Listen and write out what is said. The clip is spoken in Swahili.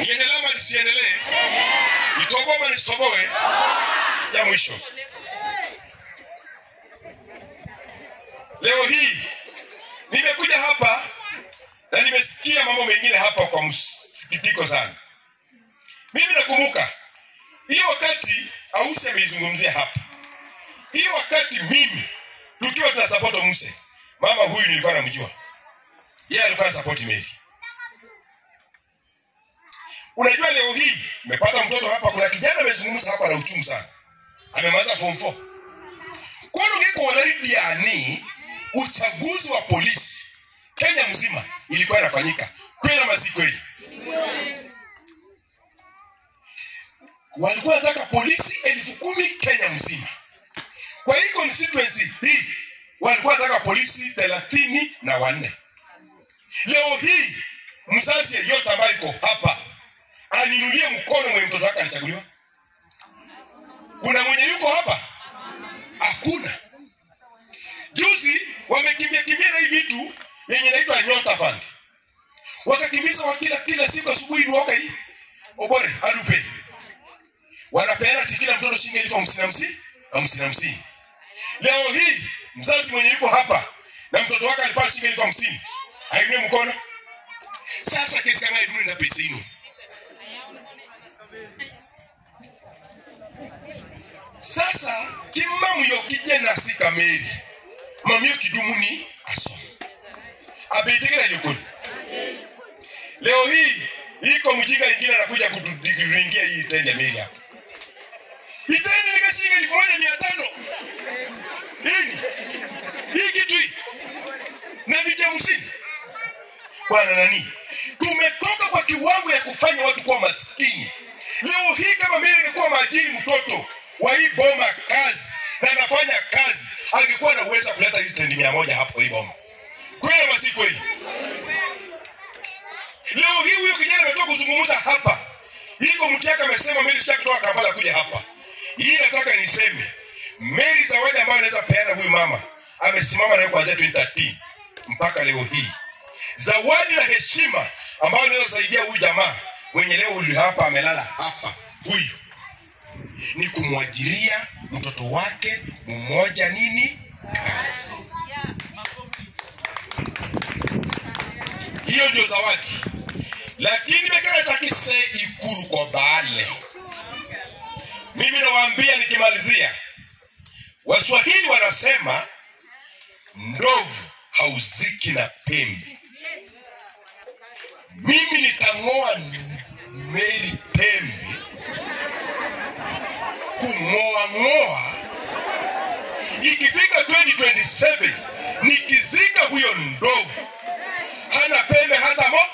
Niendelee ama nisiendelee? Nitoboe ama nisitoboe? Ya mwisho. Leo hii nimekuja hapa na nimesikia mambo mengine hapa kwa msikitiko sana. Mimi nakumbuka hiyo wakati Ausi ameizungumzia hapa. Hiyo wakati mimi tukiwa tunasupport Muse, mama huyu nilikuwa namjua. Yeye alikuwa anasupport Mary. Unajua leo hii nimepata mtoto hapa, kuna kijana amezungumza hapa na uchungu sana. Amemaliza form 4. Kwa nini ngeko wanaridiani uchaguzi wa polisi Kenya mzima ilikuwa inafanyika? Kweli ama si kweli? Walikuwa wanataka polisi 10,000 Kenya mzima. Kwa hii constituency hii walikuwa wanataka polisi 34. Leo hii mzazi yeyote ambaye yuko hapa aninulie mkono mwenye mtoto wake alichaguliwa? Kuna mwenye yuko hapa? Hakuna. Juzi wamekimbia na hivi vitu yenye inaitwa Nyota Fund. Wakakimbiza wa kila siku asubuhi duoka hii Obore adupe. Wanapeana kila mtoto shilingi 50,000. Leo hii mzazi mwenye yuko hapa na mtoto wake alipata shilingi 50,000 ainue mkono. Sasa kesi kama hii ndio pesa ino. Sasa kimamu yo kijana sika Mary. Mamio kidumuni aso. Abetekera yoko. Leo hii iko mjinga ingine anakuja kuturingia hii tende Mary hapa. Itende nikashinga 1,500. Hii kitu hii. Na vijamusini. Bwana nani? Tumetoka kwa kiwango ya kufanya watu kuwa maskini. Leo hii kama Mary angekuwa maajiri mtoto wa hii boma kazi na anafanya kazi, angekuwa na uwezo kuleta hizi tendi 100 hapo hii boma. Kweli ama si kweli? Leo hii huyo kijana ametoka kuzungumza hapa. Iko mtiaka amesema Mary sitaki kutoka Kampala kuja hapa. Hii nataka niseme Mary zawadi ambayo anaweza peana huyu mama amesimama nayo kuanzia 2013 mpaka leo hii. Zawadi na heshima ambayo inaweza saidia huyu jamaa mwenye leo huyu hapa amelala hapa huyu ni kumwajiria mtoto wake mmoja nini kazi. Hiyo ndio zawadi. Lakini mekana takise Ikulu kwa Bale. Mimi nawaambia nikimalizia, Waswahili wanasema ndovu hauziki na pembe. Mimi nitangoa Mary pembe. Kungoa. Ikifika 2027 nikizika huyo ndovu hana pembe hata moja.